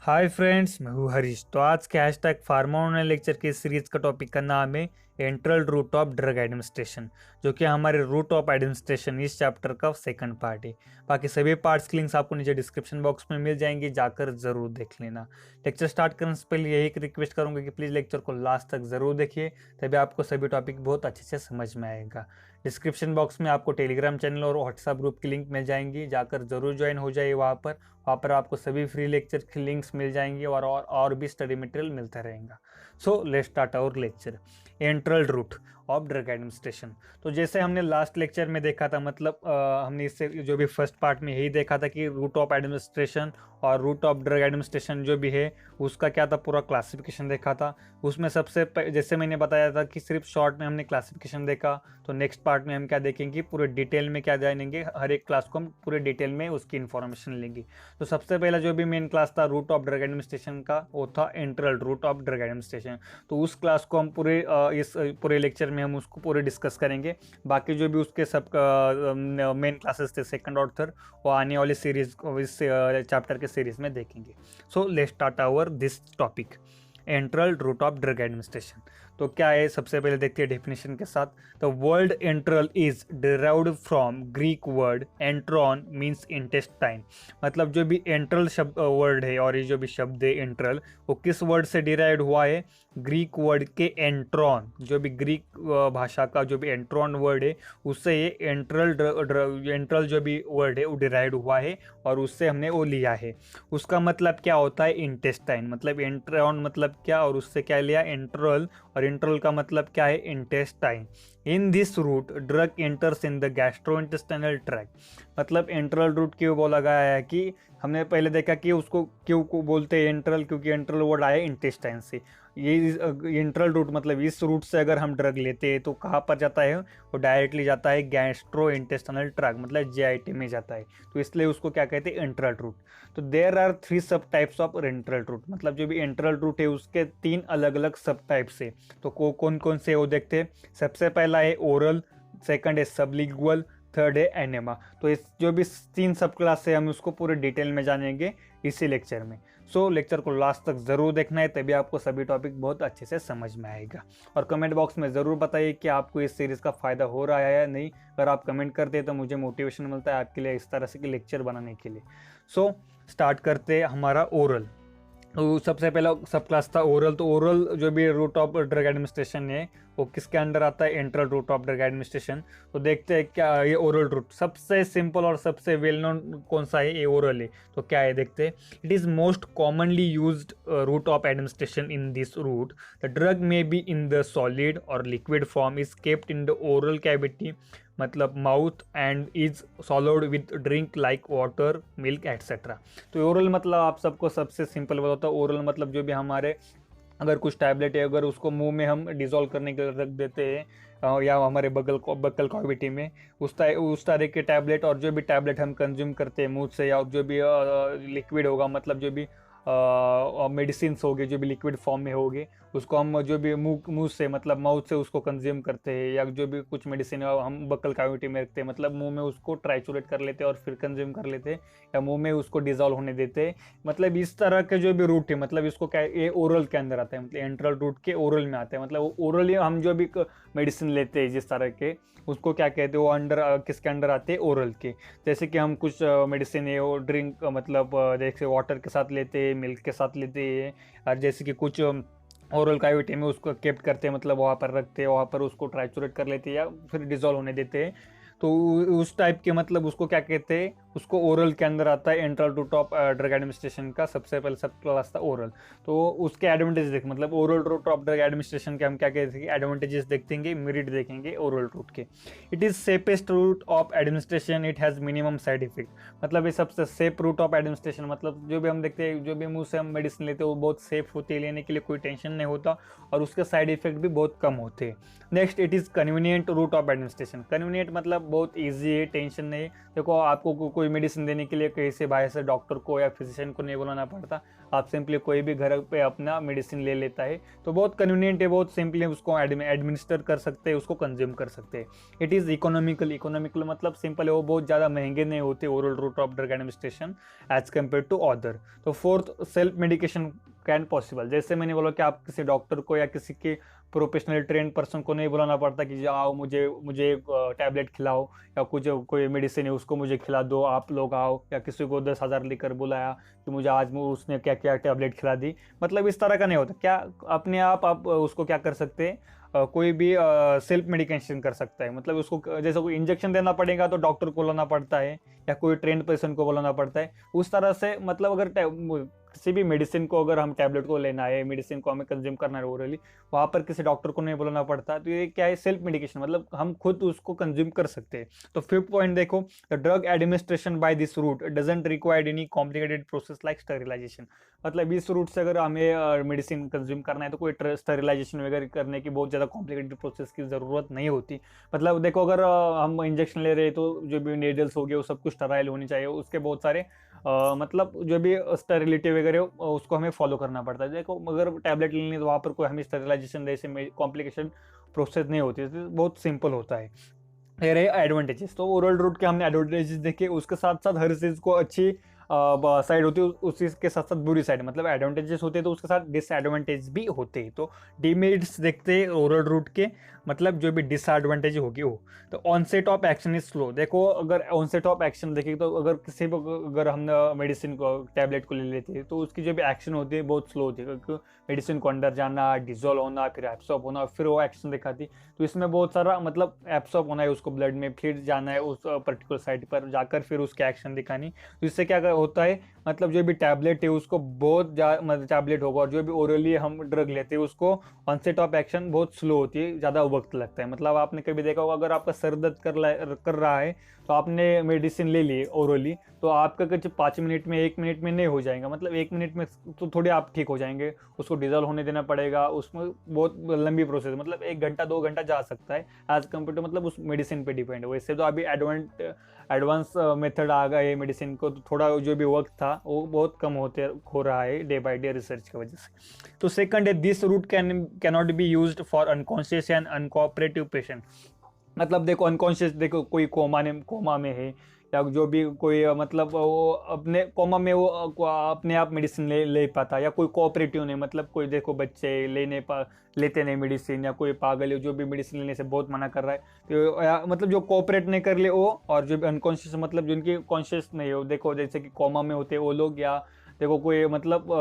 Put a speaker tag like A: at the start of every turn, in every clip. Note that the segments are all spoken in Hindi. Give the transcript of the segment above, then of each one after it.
A: हाय फ्रेंड्स, मैं हूँ हरीश। तो आज के हैशटैग फार्मा ऑनलाइन लेक्चर की सीरीज का टॉपिक का नाम है enteral route of drug administration, जो कि हमारे रूट ऑफ एडमिनिस्ट्रेशन इस चैप्टर का सेकंड पार्ट है। बाकी सभी पार्ट्स की लिंक्स आपको नीचे डिस्क्रिप्शन बॉक्स में मिल जाएंगी, जाकर जरूर देख लेना। लेक्चर स्टार्ट करने से पहले यही रिक्वेस्ट करूंगा कि प्लीज़ लेक्चर को लास्ट तक जरूर देखिए, तभी आपको सभी टॉपिक बहुत अच्छे से समझ में आएगा। डिस्क्रिप्शन बॉक्स में आपको टेलीग्राम चैनल और व्हाट्सएप ग्रुप की लिंक मिल जाएंगी, जाकर जरूर ज्वाइन हो जाइए। वहाँ पर आपको सभी फ्री लेक्चर की लिंक्स मिल जाएंगी और भी स्टडी मटेरियल मिलता रहेगा। So let's start our lecture. Enteral route of drug administration. तो जैसे हमने लास्ट लेक्चर में देखा था, मतलब हमने इससे जो भी फर्स्ट पार्ट में यही देखा था कि रूट ऑफ एडमिनिस्ट्रेशन और रूट ऑफ ड्रग एडमिनिस्ट्रेशन जो भी है उसका क्या था, पूरा क्लासिफिकेशन देखा था। उसमें जैसे मैंने बताया था कि सिर्फ शॉर्ट में हमने क्लासिफिकेशन देखा, तो नेक्स्ट पार्ट में हम क्या देखेंगे, पूरे डिटेल में क्या जानेंगे, हर एक क्लास को हम पूरे डिटेल में उसकी इन्फॉर्मेशन लेंगे। तो सबसे पहला जो भी मेन क्लास था रूट ऑफ ड्रग एडमिनिस्ट्रेशन का, वो था enteral route of drug administration. तो उस क्लास को हम इस पूरे लेक्चर में हम उसको पूरे डिस्कस करेंगे। बाकी जो भी उसके सब मेन क्लासेस थे सेकंड और थर्ड, वो आने वाली सीरीज इस चैप्टर के सीरीज में देखेंगे। So let's start our this topic, enteral route of drug administration. तो क्या है, सबसे पहले देखते हैं डेफिनेशन के साथ। The word enteral is derived from Greek word enteron means intestine. मतलब जो भी एंट्रल शब्द वर्ड है और ये जो भी शब्द है एंट्रल, वो किस वर्ड से डिराइव्ड हुआ है, ग्रीक वर्ड के एंट्रॉन। जो भी ग्रीक भाषा का जो भी एंट्रॉन वर्ड है उससे ये एंट्रल जो भी वर्ड है वो डिराइव्ड हुआ है और उससे हमने वो लिया है। उसका मतलब क्या होता है, इंटेस्टाइन। मतलब एंट्रॉन मतलब क्या, और उससे क्या लिया, एंट्रल। और इंट्रल का मतलब क्या है, intestine. In this route drug enters in the gastrointestinal tract. मतलब एंट्रल रूट क्यों बोला गया है कि हमने पहले देखा कि उसको क्यों को बोलते हैं एंट्रल, क्योंकि एंट्रल वर्ड आया इंटेस्टाइन से। ये एंट्रल रूट मतलब इस रूट से अगर हम ड्रग लेते हैं तो कहाँ पर जाता है, वो डायरेक्टली जाता है गैस्ट्रो इंटेस्टाइनल ट्रैक्ट, मतलब जीआईटी में जाता है। तो इसलिए उसको क्या कहते हैं, एंट्रल रूट। तो देयर आर 3 सब टाइप्स ऑफ एंट्रल रूट। मतलब जो भी एंट्रल रूट है उसके 3 अलग अलग सब टाइप्स है। तो कौन कौन से वो देखते हैं। सबसे पहला है ओरल, सेकंड है सबलिंगुअल, थर्ड है एनेमा। तो इस जो भी 3 सब क्लास है हम उसको पूरे डिटेल में जानेंगे इसी लेक्चर में। सो लेक्चर को लास्ट तक ज़रूर देखना है, तभी आपको सभी टॉपिक बहुत अच्छे से समझ में आएगा। और कमेंट बॉक्स में ज़रूर बताइए कि आपको इस सीरीज़ का फ़ायदा हो रहा है या नहीं। अगर आप कमेंट करते हैं तो मुझे मोटिवेशन मिलता है आपके लिए इस तरह से लेक्चर बनाने के लिए। सो स्टार्ट करते हैं हमारा ओरल। तो सबसे पहला सब क्लास था ओरल। तो ओरल जो भी रूट ऑफ ड्रग एडमिनिस्ट्रेशन है वो किसके अंडर आता है, enteral route of drug administration. तो देखते हैं क्या ये ओरल रूट सबसे सिंपल और सबसे वेल नोन कौन सा है, ये ओरल है। तो क्या है देखते हैं। It is most commonly used route of administration. In this route the drug may be in the solid और liquid form, is kept in the oral cavity, मतलब mouth, and is swallowed with drink like water, milk etcetera. तो ओरल मतलब आप सबको सबसे सिंपल बताता हूँ। ओरल मतलब जो भी हमारे अगर कुछ टैबलेट है, अगर उसको मुंह में हम डिजोल्व करने के लिए रख देते हैं या हमारे बगल कैविटी में, उस तरह के टैबलेट, और जो भी टैबलेट हम कंज्यूम करते हैं मुंह से, या जो भी लिक्विड होगा, मतलब जो भी मेडिसिन होगी जो भी लिक्विड फॉर्म में होगी, उसको हम जो भी मुंह से मतलब माउथ से उसको कंज्यूम करते हैं, या जो भी कुछ मेडिसिन हम बक्कल कैविटी में रखते हैं, मतलब मुंह में उसको ट्राइचुरेट कर लेते हैं और फिर कंज्यूम कर लेते हैं, या मुंह में उसको डिजोल्व होने देते हैं। मतलब इस तरह के जो भी रूट है, मतलब इसको क्या, ये ओरल के अंदर आता है, मतलब एंट्रल रूट के ओरल में आता है। मतलब ओरली हम जो भी मेडिसिन लेते हैं जिस तरह के, उसको क्या कहते हैं, वो अंडर किसके अंडर आते हैं, ओरल के। जैसे कि हम कुछ मेडिसिन है वो ड्रिंक मतलब जैसे वाटर के साथ लेते हैं, मिल्क के साथ लेते हैं, और जैसे कि कुछ ओरल कैविटी में उसको केप्ट करते हैं, मतलब वहाँ पर रखते हैं, वहाँ पर उसको ट्राइचुरेट कर लेते हैं या फिर डिजोल्व होने देते हैं। तो उस टाइप के मतलब उसको क्या कहते हैं, उसको ओरल के अंदर आता है। Enteral route of drug administration का सबसे पहले सब क्लास था ओरल। तो उसके एडवांटेज देख, मतलब oral route of drug administration के हम क्या कहते हैं, एडवांटेजेस देखेंगे, मेरिट देखेंगे ओरल रूट के। It is safest route of administration, it has minimum side effect. मतलब ये सबसे सेफ रूट ऑफ एडमिनिस्ट्रेशन, मतलब जो भी हम देखते हैं, जो भी मुंह से हम मेडिसिन लेते हैं वो बहुत सेफ होती है, लेने के लिए कोई टेंशन नहीं होता, और उसके साइड इफेक्ट भी बहुत कम होते हैं। Next, it is convenient route of administration. Convenient मतलब बहुत ईजी है, टेंशन नहीं। देखो आपको कोई कोई मेडिसिन देने के लिए कहीं से बाहर से डॉक्टर को या फिजिशियन को नहीं बुलाना पड़ता, आप सिंपली कोई भी घर पे अपना मेडिसिन ले लेता है। तो बहुत कन्वीनियंट है, बहुत सिंपली उसको एडमिनिस्टर कर सकते हैं, उसको कंज्यूम कर सकते हैं। इट इज़ इकोनॉमिकल मतलब सिंपल है, वो बहुत ज़्यादा महंगे नहीं होते oral route of drug administration as compare to other. तो fourth, self medication can possible. जैसे मैंने बोला कि आप किसी डॉक्टर को या किसी के प्रोफेशनल ट्रेन पर्सन को नहीं बुलाना पड़ता कि जाओ मुझे मुझे टैबलेट खिलाओ या कुछ कोई मेडिसिन है उसको मुझे खिला दो, आप लोग आओ, या किसी को 10,000 लेकर बुलाया कि मुझे आज उसने क्या क्या टैबलेट खिला दी। मतलब इस तरह का नहीं होता। क्या अपने आप उसको क्या कर सकते हैं, कोई भी सेल्फ मेडिकेशन कर सकता है। मतलब उसको जैसे कोई इंजेक्शन देना पड़ेगा तो डॉक्टर को बुलाना पड़ता है या कोई ट्रेन पर्सन को बुलाना पड़ता है। उस तरह से मतलब अगर किसी भी मेडिसिन को अगर हम टैबलेट को लेना है, मेडिसिन को हमें कंज्यूम करना है ओरली, वहाँ पर किसी डॉक्टर को नहीं बुलाना पड़ता। तो ये क्या है, सेल्फ मेडिकेशन, मतलब हम खुद उसको कंज्यूम कर सकते हैं। तो फिफ्थ पॉइंट देखो, the drug administration by this route doesn't required any complicated process like sterilization. मतलब इस रूट से अगर हमें मेडिसिन कंज्यूम करना है तो कोई स्टरिलाइजेशन वगैरह करने की बहुत ज़्यादा कॉम्प्लिकेटेड प्रोसेस की ज़रूरत नहीं होती। मतलब देखो अगर हम इंजेक्शन ले रहे हैं तो जो भी नीडल्स हो गए वो सब कुछ स्टराइल होनी चाहिए, उसके बहुत सारे मतलब जो भी स्टेरिलिटी वगैरह उसको हमें फॉलो करना पड़ता है। देखो अगर टैबलेट लेनी है तो वहाँ पर कोई हमें स्टेरिलाइजेशन जैसे कॉम्प्लिकेशन प्रोसेस नहीं होती है, तो बहुत सिंपल होता है। ये रहे एडवांटेजेस। तो ओरल रूट के हमने एडवांटेजेस देखे, उसके साथ साथ हर चीज़ को अच्छी साइड होती है, उसी के साथ साथ बुरी साइड, मतलब एडवांटेजेस होते हैं तो उसके साथ डिसएडवांटेज भी होते हैं। तो डिमेरिट्स देखते हैं ओरल रूट के, मतलब जो भी डिसएडवांटेज होगी वो। तो onset of action is slow. देखो अगर ऑनसेट ऑफ एक्शन देखें तो अगर किसी अगर हम मेडिसिन को टैबलेट को ले लेते हैं तो उसकी जो भी एक्शन होती है बहुत स्लो होती है, क्योंकि मेडिसिन को अंदर जाना, डिजोल्व होना, फिर एब्सॉर्ब होना, फिर वो एक्शन दिखाती। तो इसमें बहुत सारा मतलब एब्सॉर्ब होना है उसको ब्लड में, फिर जाना है उस पर्टिकुलर साइट पर जाकर फिर उसके एक्शन दिखानी। तो इससे क्या होता है, मतलब जो भी टैबलेट है उसको बहुत मतलब टैबलेट होगा, और जो भी ओरली हम ड्रग लेते हैं उसको ऑनसेट ऑफ एक्शन बहुत स्लो होती है, ज़्यादा वक्त लगता है। मतलब आपने कभी देखा होगा अगर आपका सर दर्द कर रहा है तो आपने मेडिसिन ले ली ओरली, तो आपका कुछ 5 मिनट में 1 मिनट में नहीं हो जाएगा, मतलब 1 मिनट में तो थोड़े आप ठीक हो जाएंगे। उसको डिजोल्व होने देना पड़ेगा, उसमें बहुत लंबी प्रोसेस, मतलब 1 घंटा 2 घंटा जा सकता है एज कम्पेयर टू, मतलब उस मेडिसिन पे डिपेंड है। वैसे तो अभी एडवांस मेथड आ गए मेडिसिन को, तो थोड़ा जो भी वक्त था वो बहुत कम हो रहा है डे बाय डे रिसर्च की वजह से। तो सेकंड है, this route cannot be used for unconscious and uncooperative patient. मतलब देखो अनकॉन्शियस, देखो कोई कोमा में है, या जो भी कोई मतलब वो अपने कोमा में वो अपने आप मेडिसिन ले पाता, या कोई कोऑपरेटिव नहीं, मतलब कोई देखो बच्चे लेते नहीं मेडिसिन, या कोई पागल है जो भी मेडिसिन लेने से बहुत मना कर रहा है, तो मतलब जो कोऑपरेट नहीं कर ले वो, और जो भी अनकॉन्शियस मतलब जिनकी कॉन्शियस नहीं हो, देखो जैसे कि कोमा में होते वो लोग, या देखो कोई मतलब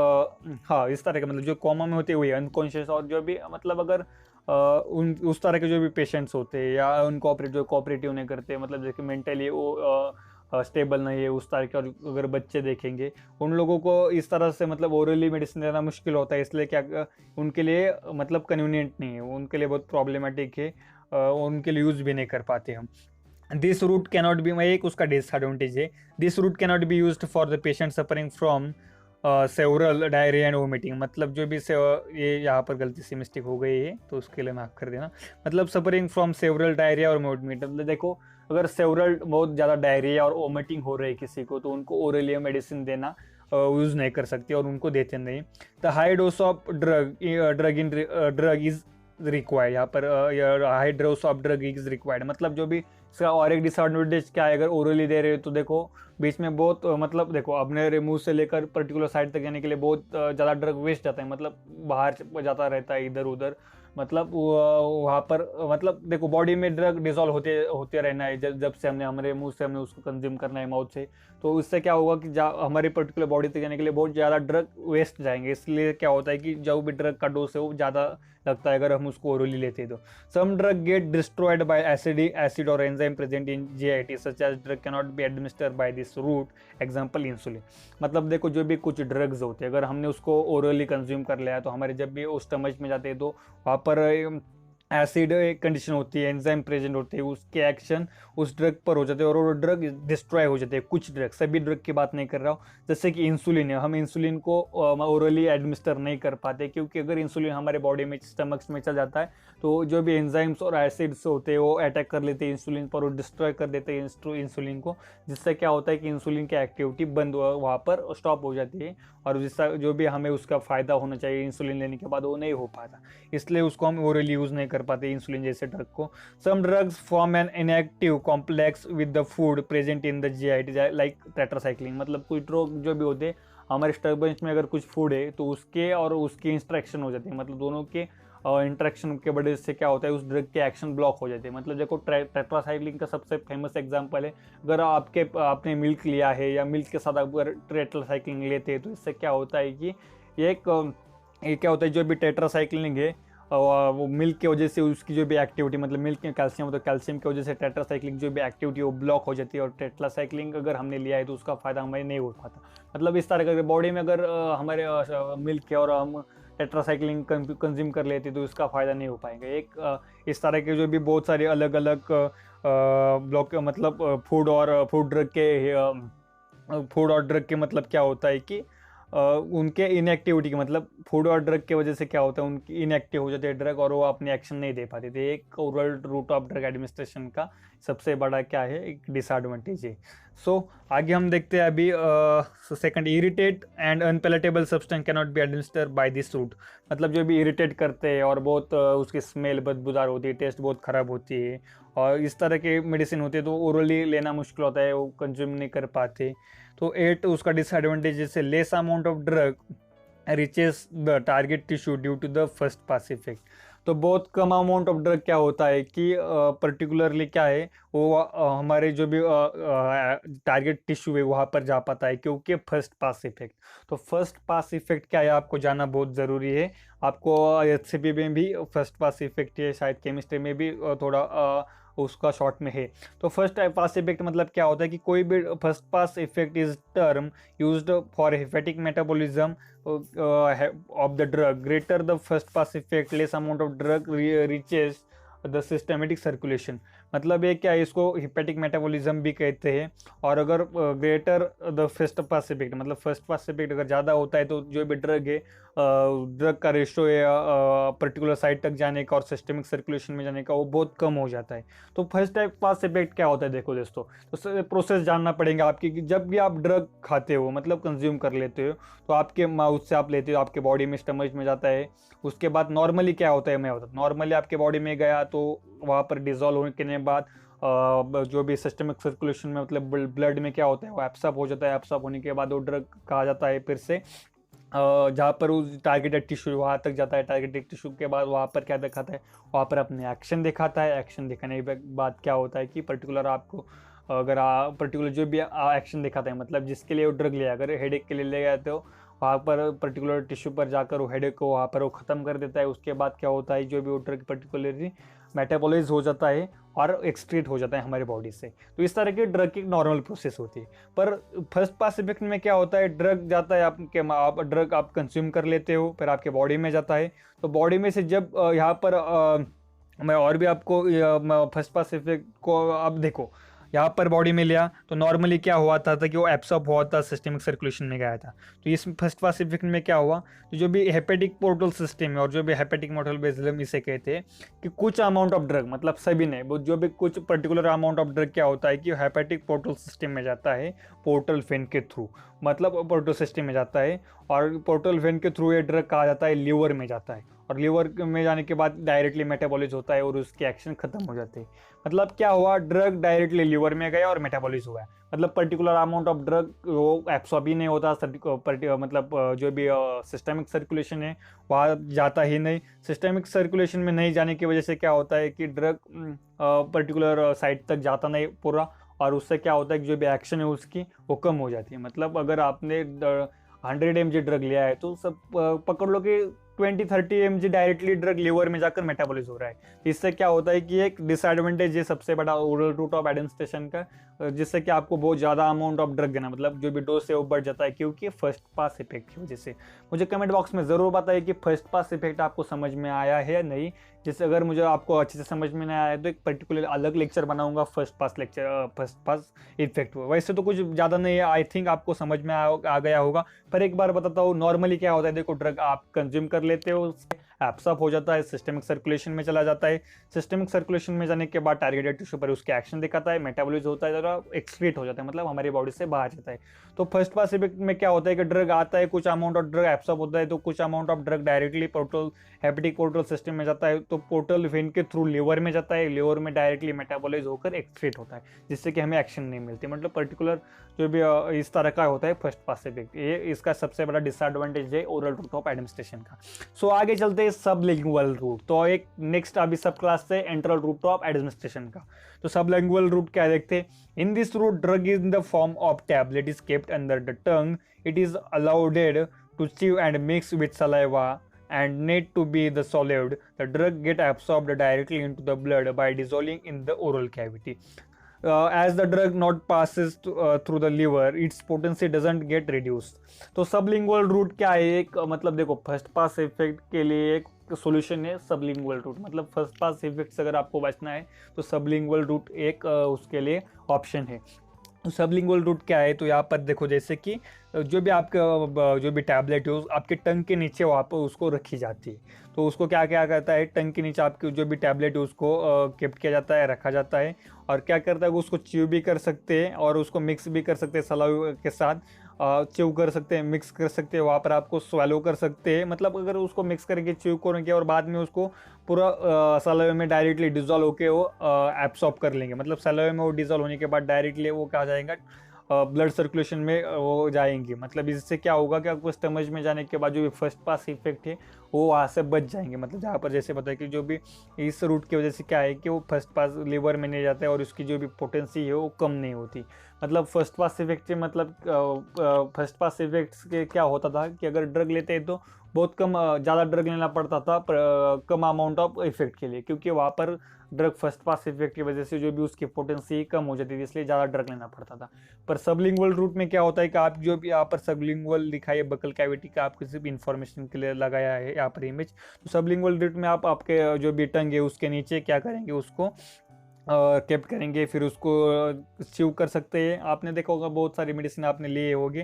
A: हाँ इस तरह के, मतलब जो कोमा में होते वही अनकॉन्शियस, और जो भी मतलब अगर उस तरह के जो भी पेशेंट्स होते हैं या जो कोऑपरेटिव नहीं करते, मतलब जैसे मेंटली वो स्टेबल नहीं है उस तरह के, और अगर बच्चे देखेंगे उन लोगों को इस तरह से मतलब ओरली मेडिसिन देना मुश्किल होता है, इसलिए क्या उनके लिए मतलब कन्वीनियंट नहीं है, उनके लिए बहुत प्रॉब्लमेटिक है, उनके लिए यूज़ भी नहीं कर पाते हम। दिस रूट कैनॉट बी, एक उसका डिसएडवांटेज है, this route cannot be used for the patient suffering from several diarrhoea and vomiting. मतलब जो भी ये यहाँ पर गलती से मिस्टेक हो गई है तो उसके लिए माफ़ कर देना। मतलब सफरिंग फ्रॉम सेवरल डायरिया और वोमिटिंग, मतलब देखो अगर सेवरल बहुत ज़्यादा डायरिया और वोमिटिंग हो रही है किसी को, तो उनको ओरली मेडिसिन देना यूज़ नहीं कर सकते और उनको देते नहीं। The high dose of drug is required. यहाँ पर high dose of drug is required, मतलब जो भी इसका और एक डिसएडवांटेज क्या है, अगर ओरली दे रहे हो तो देखो बीच में बहुत मतलब देखो अपने मुंह से लेकर पर्टिकुलर साइड तक जाने के लिए बहुत ज़्यादा ड्रग वेस्ट जाता है, मतलब बाहर जाता रहता है इधर उधर, मतलब वहाँ पर मतलब देखो बॉडी में ड्रग डिजॉल्व होते रहना है, जब से हमने हमारे मुंह से हमने उसको कंज्यूम करना है माउथ से, तो उससे क्या होगा कि हमारी पर्टिकुलर बॉडी तक जाने के लिए बहुत ज़्यादा ड्रग वेस्ट जाएंगे। इसलिए क्या होता है कि जो भी ड्रग का डोज है वो ज़्यादा लगता है अगर हम उसको ओरली लेते हैं तो। Some drug get destroyed by acid और enzyme present in GIT such as drug cannot be administered by this route, example insulin. मतलब देखो जो भी कुछ ड्रग्स होते हैं अगर हमने उसको ओरली कंज्यूम कर लिया तो हमारे जब भी वो स्टमच में जाते हैं तो वहाँ पर एसिड कंडीशन होती है, एंजाइम प्रेजेंट होते हैं, उसके एक्शन उस ड्रग पर हो जाते हैं और वो ड्रग डिस्ट्रॉय हो जाते हैं। कुछ ड्रग, सभी ड्रग की बात नहीं कर रहा हूँ। जैसे कि इंसुलिन है, हम इंसुलिन को ओरली एडमिनिस्टर नहीं कर पाते, क्योंकि अगर इंसुलिन हमारे बॉडी में, स्टमक्स में चल जाता है तो जो भी एंजाइम्स और एसिड्स होते हैं वो अटैक कर लेते हैं इंसुलिन पर और डिस्ट्रॉय कर देते हैं इंसुलिन को, जिससे क्या होता है कि इंसुलिन की एक्टिविटी बंद वहाँ पर स्टॉप हो जाती है और जिसका जो भी हमें उसका फ़ायदा होना चाहिए इंसुलिन लेने के बाद वो नहीं हो पाता। इसलिए उसको हम ओरली यूज़ नहीं कर पाते इंसुलिन जैसे ड्रग को। Some drugs form an inactive complex with the food present in the GIT, like tetracycline. मतलब कोई ड्रग जो भी होते हैं हमारे स्टमच में, अगर कुछ फूड है तो उसके और उसकी इंस्ट्रक्शन हो जाती है, मतलब दोनों के इंट्रैक्शन के वजह से क्या होता है, उस ड्रग के एक्शन ब्लॉक हो जाते हैं। मतलब देखो टेट्रासाइक्लिन का सबसे फेमस एग्जांपल है, अगर आपने मिल्क लिया है या मिल्क के साथ अगर टेट्रासाइक्लिन लेते हैं तो इससे क्या होता है कि ये क्या होता है, जो भी टेट्रासाइक्लिन है वो मिल्क की वजह से उसकी जो भी एक्टिविटी, मतलब मिल्क में कैल्शियम होता है, कैल्शियम की वजह से टेट्रासाइक्लिन जो भी एक्टिविटी वो ब्लॉक हो जाती है और टेट्रासाइक्लिन अगर हमने लिया है तो उसका फ़ायदा हमें नहीं हो पाता। मतलब इस तरह का बॉडी में अगर हमारे मिल्क है और हम टेट्रासाइक्लिन कंज्यूम कर लेते तो इसका फ़ायदा नहीं हो पाएगा। इस तरह के जो भी बहुत सारे अलग अलग ब्लॉक, मतलब फूड और ड्रग के मतलब क्या होता है कि उनके इनएक्टिविटी के, मतलब फूड और ड्रग की वजह से क्या होता है, उनकी इनएक्टिव हो जाते हैं ड्रग और वो अपने एक्शन नहीं दे पाते थे। एक oral route of drug administration का सबसे बड़ा क्या है, एक डिसएडवांटेज है। आगे हम देखते हैं अभी second, irritate and unpalatable substance can not be administer by this route. मतलब जो भी इरिटेट करते हैं और बहुत उसकी स्मेल बदबूदार होती है, टेस्ट बहुत ख़राब होती है और इस तरह के मेडिसिन होते हैं तो ओरली लेना मुश्किल होता है, वो कंज्यूम नहीं कर पाते। तो 8 उसका डिसएडवांटेज है, less amount of drug reaches the target tissue due to the first pass effect. तो बहुत कम अमाउंट ऑफ ड्रग क्या होता है कि पर्टिकुलरली क्या है वो हमारे जो भी टारगेट टिश्यू है वहाँ पर जा पाता है, क्योंकि फर्स्ट पास इफेक्ट। तो फर्स्ट पास इफेक्ट क्या है आपको जानना बहुत ज़रूरी है। आपको एचसीपी में भी फर्स्ट पास इफेक्ट है, शायद केमिस्ट्री में भी थोड़ा उसका शॉर्ट में है। तो फर्स्ट पास इफेक्ट मतलब क्या होता है कि कोई भी first pass effect is term used for hepatic metabolism of the drug. Greater the first pass effect, less amount of drug reaches the systematic circulation. मतलब ये क्या है, इसको हिपेटिक मेटाबॉलिज्म भी कहते हैं। और अगर greater the first pass effect, मतलब फर्स्ट पास इफेक्ट अगर ज़्यादा होता है तो जो भी ड्रग है, ड्रग का रेशो है पर्टिकुलर साइड तक जाने का और सिस्टमिक सर्कुलेशन में जाने का वो बहुत कम हो जाता है। तो फर्स्ट पास इफेक्ट क्या होता है, देखो दोस्तों, तो प्रोसेस जानना पड़ेगा आपकी कि जब भी आप ड्रग खाते हो, मतलब कंज्यूम कर लेते हो, तो आपके माउथ से आप लेते हो, आपके बॉडी में स्टमच में जाता है। उसके बाद नॉर्मली क्या होता है, मैं होता नॉर्मली आपके बॉडी में गया तो वहाँ पर डिजोल्व होने के बाद जो भी सिस्टमिक सर्कुलेशन में, मतलब ब्लड में क्या होता है, वो एब्सॉर्ब हो जाता है। एब्सॉर्ब होने के बाद वो ड्रग कहा जाता है फिर से जहाँ पर उस टारगेटेड टिश्यू वहाँ तक जाता है। टारगेटेड टिश्यू के बाद वहाँ पर क्या दिखाता है, वहाँ पर अपने एक्शन दिखाता है। एक्शन दिखाने के बाद क्या होता है कि पर्टिकुलर आपको, अगर पर्टिकुलर जो भी एक्शन दिखाता है, मतलब जिसके लिए वो ड्रग लिया, अगर हेडेक के लिए ले गए तो वहाँ पर पर्टिकुलर टिश्यू पर जाकर वो हेडेक को वहाँ पर वो ख़त्म कर देता है। उसके बाद क्या होता है, जो भी वो ड्रग पर्टिकुलरली मेटाबॉलाइज हो जाता है और एक्सक्रीट हो जाता है हमारी बॉडी से। तो इस तरह की ड्रग की नॉर्मल प्रोसेस होती है। पर फर्स्ट पास इफेक्ट में क्या होता है, ड्रग जाता है आप ड्रग आप कंज्यूम कर लेते हो, फिर आपके बॉडी में जाता है। तो बॉडी में से जब यहाँ पर मैं और भी आपको फर्स्ट पास इफेक्ट को अब देखो, यहाँ पर बॉडी में लिया तो नॉर्मली क्या हुआ था कि वो एब्सॉर्ब हुआ था, सिस्टमिक सर्कुलेशन में गया था। तो इस फर्स्ट पास इफेक्ट में क्या हुआ, तो जो भी हेपेटिक पोर्टल सिस्टम है और जो भी हेपेटिक मोटल बेसिलम इसे कहते हैं कि कुछ अमाउंट ऑफ ड्रग, मतलब सभी नहीं, वो जो भी कुछ पर्टिकुलर अमाउंट ऑफ ड्रग क्या होता है कि हेपेटिक पोर्टल सिस्टम में जाता है पोर्टल वेन के थ्रू, मतलब पोर्टल सिस्टम में जाता है और पोर्टल वेन के थ्रू ये ड्रग कहा जाता है लीवर में जाता है और लीवर में जाने के बाद डायरेक्टली मेटाबॉलिज होता है और उसके एक्शन खत्म हो जाते हैं। मतलब क्या हुआ, ड्रग डायरेक्टली लीवर में गया और मेटाबॉलिज हुआ है। मतलब पर्टिकुलर अमाउंट ऑफ ड्रग वो एब्सॉर्ब ही नहीं होता, मतलब जो भी सिस्टमिक सर्कुलेशन है वहाँ जाता ही नहीं। सिस्टमिक सर्कुलेशन में नहीं जाने की वजह से क्या होता है कि ड्रग पर्टिकुलर साइड तक जाता नहीं पूरा, और उससे क्या होता है कि जो भी एक्शन है उसकी वो कम हो जाती है। मतलब अगर आपने 100 mg ड्रग लिया है तो सब पकड़ लो कि 20-30 mg डायरेक्टली ड्रग लीवर में जाकर मेटाबॉलिज हो रहा है। इससे क्या होता है कि एक डिसएडवांटेज है सबसे बड़ा ओरल रूट ऑफ एडमिनिस्ट्रेशन का, जिससे कि आपको बहुत ज़्यादा अमाउंट ऑफ ड्रग देना, मतलब जो भी डोज है वो बढ़ जाता है, क्योंकि फर्स्ट पास इफेक्ट की वजह से। मुझे कमेंट बॉक्स में ज़रूर बताइए कि फर्स्ट पास इफेक्ट आपको समझ में आया है या नहीं। जैसे अगर मुझे आपको अच्छे से समझ में नहीं आया तो एक पर्टिकुलर अलग लेक्चर बनाऊंगा फर्स्ट पास इफेक्ट। वैसे तो कुछ ज़्यादा नहीं है, आई थिंक आपको समझ में आ गया होगा। पर एक बार बताता हूँ नॉर्मली क्या होता है। देखो, ड्रग आप कंज्यूम कर लेते हो, एब्सॉर्ब हो जाता है, सिस्टमिक सर्कुलेशन में चला जाता है। सिस्टमिक सर्कुलेशन में जाने के बाद टारगेटेड टिश्यू पर उसके एक्शन दिखाता है, मेटाबॉलिज्म होता है और एक्सक्रीट हो जाता है, मतलब हमारी बॉडी से बाहर जाता है। तो फर्स्ट पास इफेक्ट में क्या होता है कि ड्रग आता है, कुछ अमाउंट ऑफ ड्रग एब्सॉर्ब होता है, तो कुछ amount of drug directly portal hepatic portal system में जाता है, तो पोर्टल वेन के थ्रू लिवर में जाता है, लिवर में डायरेक्टली मेटाबॉलाइज होकर एक्सक्रीट होता है, जिससे कि हमें एक्शन नहीं मिलती। मतलब पर्टिकुलर जो भी इस तरह का होता है फर्स्ट पास इफेक्ट, ये इसका सबसे बड़ा डिसएडवांटेज है ओरल रूट ऑफ एडमिनिस्ट्रेशन का। सो आगे चलते हैं सबलिंगुअल रूट। तो एक नेक्स्ट अभी सब क्लास से एंट्रल रूट ऑफ एडमिनिस्ट्रेशन का। तो सबलिंगुअल रूट क्या देखते हैं। In this route drug in the form of tablet is kept under the tongue, it is allowed to chew and mix with saliva and need to be the solid. The drug get absorbed directly into the blood by dissolving in the oral cavity. As the drug not passes through the liver, its potency doesn't get reduced. तो सबलिंगुअल रूट क्या है। एक मतलब देखो, फर्स्ट पास इफेक्ट के लिए एक सोल्यूशन है सबलिंगुअल रूट। मतलब फर्स्ट पास इफेक्ट से अगर आपको बचना है तो सबलिंगुअल रूट एक उसके लिए ऑप्शन है। तो सबलिंगुअल रूट क्या है, तो यहाँ पर देखो, जैसे कि जो भी आपका जो भी टैबलेट है आपके टंग के नीचे वहाँ पर उसको रखी जाती है। तो उसको क्या क्या करता है, टंग के नीचे आपके जो भी टैबलेट है उसको कीप किया जाता है, रखा जाता है। और क्या करता है, उसको च्यू भी कर सकते हैं और उसको मिक्स भी कर सकते हैं सलाइवा के साथ। च्यू कर सकते हैं, मिक्स कर सकते हैं, वहाँ पर आपको स्वेलो कर सकते हैं। मतलब अगर उसको मिक्स करेंगे, च्यू करेंगे और बाद में उसको पूरा सलाइवा में डायरेक्टली डिजॉल्व होके वो एब्सॉर्ब कर लेंगे। मतलब सलाइवा में वो डिजॉल्व होने के बाद डायरेक्टली वो क्या जाएगा, ब्लड सर्कुलेशन में वो जाएंगे। मतलब इससे क्या होगा कि आपको स्टमच में जाने के बाद जो भी फर्स्ट पास इफेक्ट है वो वहाँ से बच जाएंगे। मतलब जहाँ पर जैसे बताया कि जो भी इस रूट की वजह से क्या है कि वो फर्स्ट पास लिवर में नहीं जाता है और उसकी जो भी पोटेंसी है वो कम नहीं होती। मतलब फर्स्ट पास इफेक्ट से मतलब फर्स्ट पास इफेक्ट के क्या होता था कि अगर ड्रग लेते हैं तो बहुत कम ज़्यादा ड्रग लेना पड़ता था कम अमाउंट ऑफ इफेक्ट के लिए, क्योंकि वहाँ पर ड्रग फर्स्ट पास इफेक्ट की वजह से जो भी उसकी पोटेंसी कम हो जाती थी, इसलिए ज़्यादा ड्रग लेना पड़ता था। पर सबलिंगुअल रूट में क्या होता है कि आप जो भी यहाँ पर सबलिंगुअल लिखा है बकल कैविटी का, आपको सिर्फ इन्फॉर्मेशन के लिए लगाया है यहाँ पर इमेज। तो सबलिंगुअल रूट में आप आपके जो भी टंग है उसके नीचे क्या करेंगे, उसको केप्ट करेंगे, फिर उसको च्यू कर सकते हैं। आपने देखा होगा बहुत सारी मेडिसिन आपने लिए होंगे,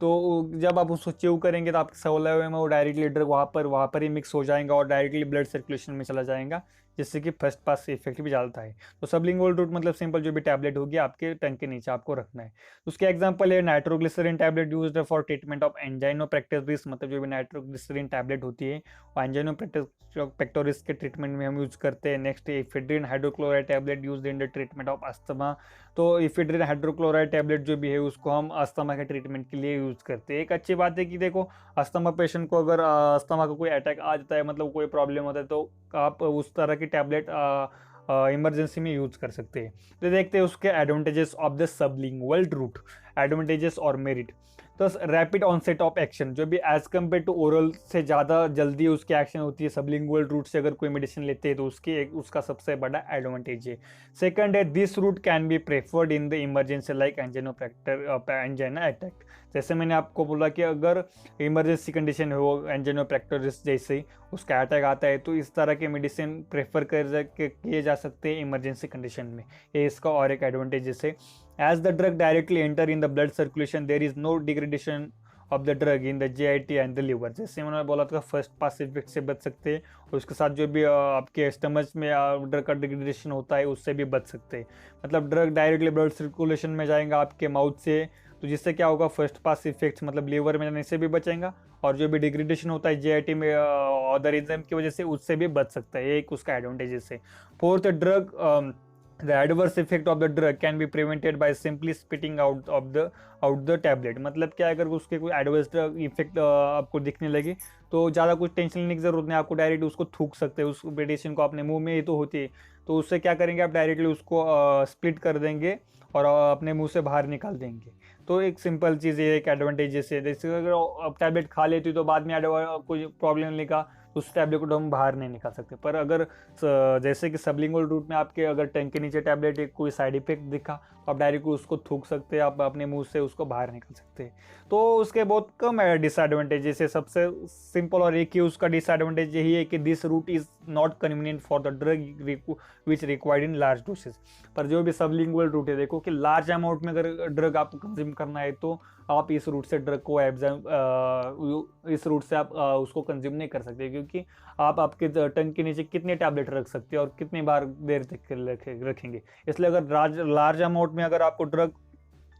A: तो जब आप उसको च्यू करेंगे तो आपके सलाइवा में वो डायरेक्टली ड्रग वहाँ पर ही मिक्स हो जाएगा और डायरेक्टली ब्लड सर्कुलेशन में चला जाएगा, जिससे कि फर्स्ट पास इफेक्ट भी जाता है। तो सबलिंगुअल रूट मतलब सिंपल जो भी टैबलेट होगी आपके टंग के नीचे आपको रखना है। उसके एग्जांपल है nitroglycerine tablet used for treatment of angina pectoris. मतलब जो भी नाइट्रोग्लिसरीन टैबलेट होती है वो एंजाइनोपेक्टोरिस के ट्रीटमेंट में हम यूज करते हैं। Next ephedrine hydrochloride tablet used in the treatment of asthma. तो इफेड्रिन हाइड्रोक्लोराइड टैबलेट जो भी है उसको हम अस्थमा के ट्रीटमेंट के लिए यूज करते हैं। एक अच्छी बात है कि देखो, अस्थमा पेशेंट को अगर अस्थमा का कोई अटैक आ जाता है, मतलब कोई प्रॉब्लम होता है, तो आप उस तरह की टैबलेट इमरजेंसी में यूज कर सकते हैं। तो देखते हैं उसके advantages of the sublingual route, advantages और मेरिट। तो रैपिड ऑनसेट ऑफ एक्शन, जो भी एज कम्पेयर टू ओरल से ज़्यादा जल्दी उसकी एक्शन होती है सबलिंगुअल रूट से। अगर कोई मेडिसिन लेते हैं तो उसका सबसे बड़ा एडवांटेज है। सेकंड है, this route can be preferred in the emergency like angina attack. जैसे मैंने आपको बोला कि अगर इमरजेंसी कंडीशन हो, एंजाइनोपेक्टोरिस जैसे उसका अटैक आता है, तो इस तरह के मेडिसिन प्रेफर किए जा सकते हैं इमरजेंसी कंडीशन में। ये इसका और एक एडवांटेज है। As the drug directly enter in the blood circulation, there is no degradation of the drug in the GIT and the liver। जैसे मैंने बोला था फर्स्ट पास इफेक्ट से बच सकते हैं, और उसके साथ जो भी आपके स्टमच में ड्रग का डिग्रेडेशन होता है उससे भी बच सकते हैं। मतलब ड्रग डायरेक्टली ब्लड सर्कुलेशन में जाएगा आपके माउथ से, तो जिससे क्या होगा, फर्स्ट पास इफेक्ट मतलब लीवर में जाने से भी बचेगा, और जो भी डिग्रेडेशन होता है GIT में अदर एंजाइम की वजह से उससे भी बच सकता है। एक उसका एडवांटेजेस है। Fourth, drug the adverse effect of the drug can be prevented by simply spitting out the tablet। मतलब क्या, अगर उसके कोई एडवर्स ड्रग इफेक्ट आपको दिखने लगे तो ज़्यादा कुछ टेंशन लेने की जरूरत नहीं, आपको डायरेक्ट उसको थूक सकते हैं। उस मेडिसिन को अपने मुंह में ही तो होती है, तो उससे क्या करेंगे, आप डायरेक्टली उसको स्प्लिट कर देंगे और अपने मुंह से बाहर निकाल देंगे। तो एक सिंपल चीज़ ये एक एडवांटेजेस है। जैसे अगर टैबलेट खा लेती तो बाद में कोई प्रॉब्लम लेगा उस टैबलेट को हम बाहर नहीं निकाल सकते। पर अगर जैसे कि सबलिंगुअल रूट में आपके अगर टंग के नीचे टैबलेट एक कोई साइड इफेक्ट दिखा तो आप डायरेक्ट उसको थूक सकते हैं, आप अपने मुंह से उसको बाहर निकाल सकते हैं। तो उसके बहुत कम है डिसएडवांटेज, जैसे सबसे सिंपल और एक ही उसका डिसएडवांटेज यही है कि this route is not convenient for the drug which required in large dosage. पर जो भी सबलिंगुअल रूट है, देखो कि लार्ज अमाउंट में अगर ड्रग आपको कंज्यूम करना है तो आप इस रूट से ड्रग को इस रूट से आप उसको कंज्यूम नहीं कर सकते, क्योंकि आप आपके टंग के नीचे कितने टैबलेट रख सकते हैं और कितनी बार देर तक रखेंगे। इसलिए अगर लार्ज अमाउंट में अगर आपको ड्रग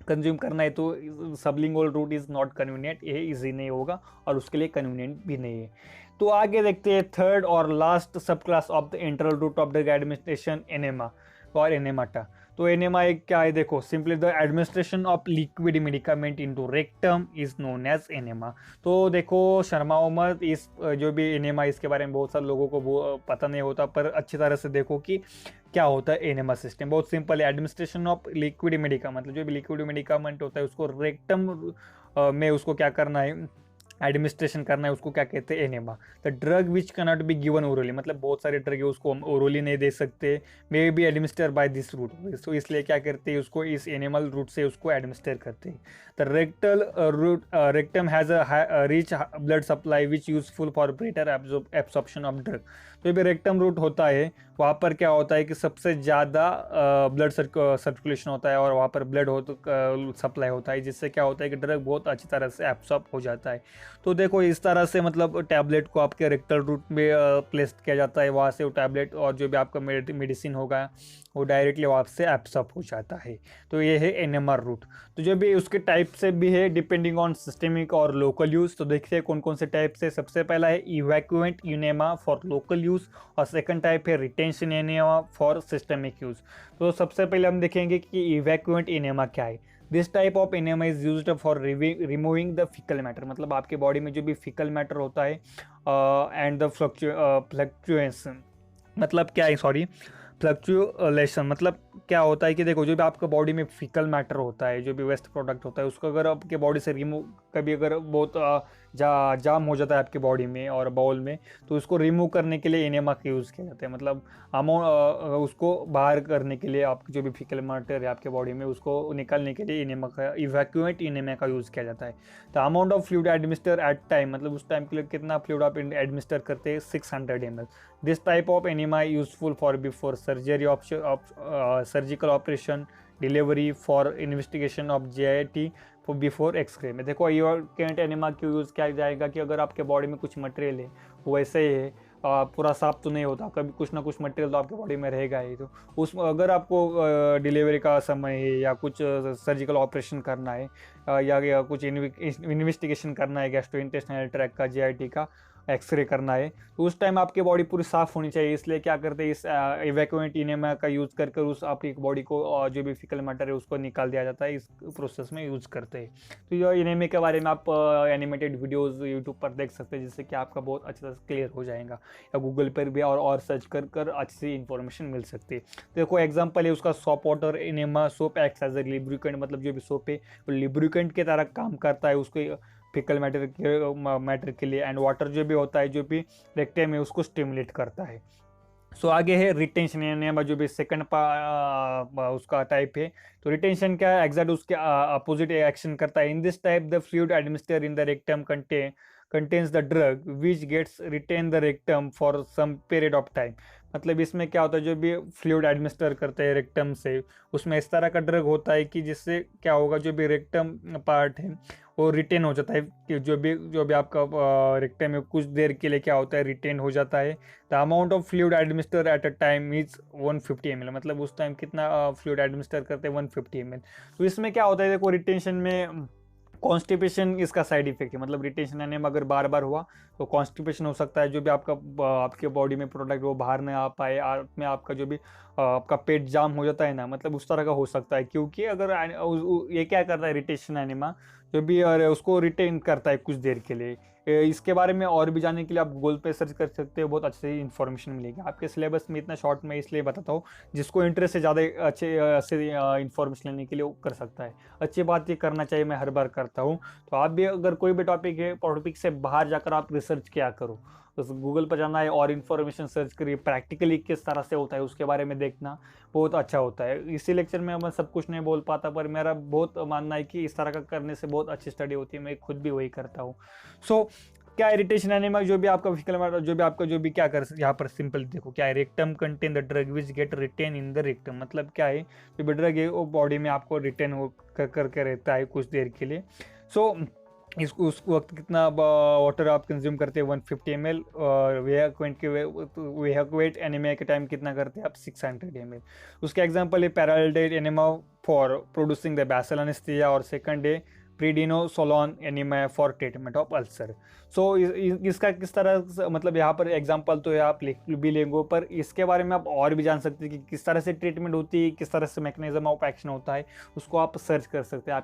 A: कंज्यूम करना है तो sublingual route is not convenient, ये इजी नहीं होगा और उसके लिए कन्वीनियंट भी नहीं है। तो आगे देखते हैं थर्ड और last sub class of the enteral route of drug administration, enema और एनेमाटा। तो एनेमा एक क्या है, देखो simply the administration of liquid medicament into rectum is known as enema. तो देखो शर्माओ मत, इस जो भी एनेमा इसके बारे में बहुत सारे लोगों को पता नहीं होता, पर अच्छी तरह से देखो कि क्या होता है एनेमा सिस्टम। बहुत सिंपल है, एडमिनिस्ट्रेशन ऑफ लिक्विड मेडिका मतलब जो भी लिक्विड मेडिकामेंट होता है उसको रेक्टम में उसको क्या करना है, एडमिनिस्ट्रेशन करना है, उसको क्या कहते हैं, enema. The drug which cannot be given orally, मतलब बहुत सारे ड्रग है उसको हम ओरली नहीं दे सकते, may be administer by this route. तो इसलिए क्या करते हैं उसको इस एनिमल रूट से उसको एडमिनिस्टर करते हैं। The rectal route rectum has a rich blood supply which useful for better absorption of drug. तो ये भी रेक्टम रूट होता है, वहाँ पर क्या होता है कि सबसे ज़्यादा ब्लड सर्कुलेशन होता है और वहाँ पर ब्लड सप्लाई होता है, जिससे क्या होता है कि ड्रग बहुत अच्छी तरह से एब्सॉर्ब हो जाता है। तो देखो इस तरह से मतलब टैबलेट को आपके रेक्टल रूट में प्लेस किया जाता है, वहाँ से वो टैबलेट और जो भी आपका मेडिसिन होगा वो डायरेक्टली वहाँ से एब्सॉर्ब हो जाता है। तो ये है एनएमआर रूट। तो जो भी उसके टाइप से भी है डिपेंडिंग ऑन सिस्टेमिक और लोकल यूज़। तो देखते हैं कौन कौन से टाइप से। सबसे पहला है evacuant enema for local use और सेकंड टाइप है retention enema for systemic use. तो सबसे पहले हम देखेंगे कि इवैक्यूएंट एनेमा क्या है। This type of enema is used for removing the faecal matter, मतलब आपके बॉडी में जो भी फिकल मैटर होता है एंड द फ्लक्चुएशन, मतलब क्या है, सॉरी फ्लक्चुएशन मतलब क्या होता है कि देखो जो भी आपका बॉडी में फिकल मैटर होता है, जो भी वेस्ट प्रोडक्ट होता है, उसको अगर आपके बॉडी से रिमूव कभी अगर बहुत जाम हो जाता है आपकी बॉडी में और बाउल में, तो उसको रिमूव करने के लिए एनेमा का यूज़ किया जाता है। मतलब उसको बाहर करने के लिए आपकी जो भी फिकल मैटर है आपके बॉडी में उसको निकालने के लिए एनेमा का इवैक्यूएट एनेमा का यूज़ किया जाता है। The amount of fluid administer at time, मतलब उस टाइम के लिए कितना फ्लूइड आप एडमिनिस्टर करते हैं, 600 ml। This type of enema useful for before surgery surgical operation, delivery, for investigation of JIT for before x ray में। देखो इवैक्यूएंट एनेमा क्यों यूज़ किया जाएगा कि अगर आपके बॉडी में कुछ मटेरियल है वैसे ही है, पूरा साफ तो नहीं होता, कभी कुछ ना कुछ मटेरियल तो आपके बॉडी में रहेगा ही। तो उस अगर आपको डिलीवरी का समय है या कुछ सर्जिकल ऑपरेशन करना है या कुछ इन्वेस्टिगेशन करना है, गैस्ट्रोइंटेस्टाइनल ट्रैक्ट का, JIT का एक्सरे करना है, तो उस टाइम आपकी बॉडी पूरी साफ होनी चाहिए। इसलिए क्या करते हैं, इस इवैक्यूएंट एनेमा का यूज़ कर उस आपकी बॉडी को जो भी फिकल मैटर है उसको निकाल दिया जाता है, इस प्रोसेस में यूज़ करते हैं। तो ये एनेमा के बारे में आप एनिमेटेड वीडियोस यूट्यूब पर देख सकते हैं, जिससे कि आपका बहुत अच्छे से क्लियर हो जाएगा, या गूगल पर भी और सर्च कर अच्छी सी इन्फॉर्मेशन मिल सकती है। देखो एग्जाम्पल है उसका soap water enema. Soap acts as a lubricant, मतलब जो भी सोप है वो लिब्रिकेंट की तरह काम करता है उसको फिकल मैटर के लिए, एंड वाटर जो भी होता है जो भी रेक्टम है उसको स्टिमुलेट करता है। सो आगे है रिटेंशन एनेमा, जो भी सेकंड उसका टाइप है। तो रिटेंशन क्या है, एग्जैक्ट उसके अपोजिट एक्शन करता है। In this type the fluid administer in the rectum contains the drug which gets retain the rectum for some period of time। मतलब इसमें क्या होता है, जो भी फ्लूइड एडमिनिस्टर करते हैं रेक्टम से, उसमें इस तरह का ड्रग होता है कि जिससे क्या होगा, जो भी रेक्टम पार्ट है वो रिटेन हो जाता है, कि जो भी आपका रेक्टम में कुछ देर के लिए क्या होता है, रिटेन हो जाता है। The amount of fluid administer at a time is 150 ml, मतलब उस टाइम कितना फ्लूइड एडमिनिस्टर करते हैं, 150 ml। तो इसमें क्या होता है, देखो रिटेंशन में कॉन्स्टिपेशन इसका साइड इफेक्ट है, मतलब रिटेंशन एनेमा अगर बार बार हुआ तो कॉन्स्टिपेशन हो सकता है, जो भी आपके बॉडी में प्रोडक्ट वो बाहर नहीं आ पाए, में आपका जो भी आपका पेट जाम हो जाता है ना, मतलब उस तरह का हो सकता है। क्योंकि अगर ये क्या करता है रिटेंशन एनेमा, जो भी उसको रिटेन करता है कुछ देर के लिए। इसके बारे में और भी जानने के लिए आप गूगल पे सर्च कर सकते हो, बहुत अच्छी इन्फॉर्मेशन मिलेगी आपके सिलेबस में। इतना शॉर्ट में इसलिए बताता हूँ, जिसको इंटरेस्ट है ज़्यादा अच्छे इन्फॉर्मेशन लेने के लिए वो कर सकता है। अच्छी बात ये करना चाहिए, मैं हर बार करता हूँ। तो आप भी अगर कोई भी टॉपिक है, टॉपिक से बाहर जाकर आप रिसर्च किया करो, उस गूगल पर जाना है और इन्फॉर्मेशन सर्च करिए, प्रैक्टिकली किस तरह से होता है उसके बारे में देखना बहुत अच्छा होता है। इसी लेक्चर में मैं सब कुछ नहीं बोल पाता, पर मेरा बहुत मानना है कि इस तरह का करने से बहुत अच्छी स्टडी होती है, मैं खुद भी वही करता हूँ। सो क्या इरिटेशन एनेमिया, जो भी आपका फिजिकल, जो भी आपका जो भी क्या कर, यहाँ पर सिंपल देखो क्या है, rectum contain the drug which get retain in the rectum, मतलब क्या है, जो भी ड्रग है वो बॉडी में आपको रिटेन हो करके रहता है कुछ देर के लिए। सो उस वक्त कितना वाटर आप कंज्यूम करते हैं, 150 ml, और वेट एनीमिया के टाइम कितना करते हैं आप, 600 ml। उसका एग्जांपल है paraldehyde enema for producing the basal anaesthesia, और सेकंड है prednisolone enema for treatment of ulcer. So इसका किस तरह से, मतलब यहाँ पर एग्जांपल तो है आप लिख भी लेंगे, पर इसके बारे में आप और भी जान सकते हैं कि किस तरह से ट्रीटमेंट होती है, किस तरह से मैकेनिज्म ऑफ एक्शन होता है, उसको आप सर्च कर सकते हैं।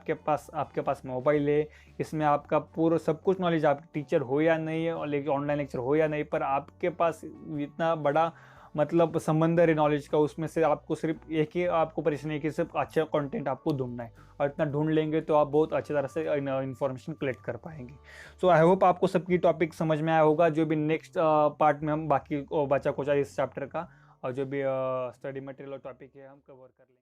A: आपके पास मोबाइल है, इसमें आपका पूरा सब कुछ नॉलेज, आप टीचर हो या नहीं है, और ऑनलाइन लेक्चर हो या नहीं, पर आपके पास इतना बड़ा मतलब समंदर है नॉलेज का, उसमें से आपको सिर्फ एक ही आपको परेशानी है कि सिर्फ अच्छा कंटेंट आपको ढूंढना है, और इतना ढूंढ लेंगे तो आप बहुत अच्छी तरह से इन्फॉर्मेशन कलेक्ट कर पाएंगे। सो आई होप आपको सबकी टॉपिक समझ में आया होगा। जो भी नेक्स्ट पार्ट में हम बाकी बचा कुचा इस चैप्टर का और जो भी स्टडी मटेरियल और टॉपिक है हम कवर कर लेंगे।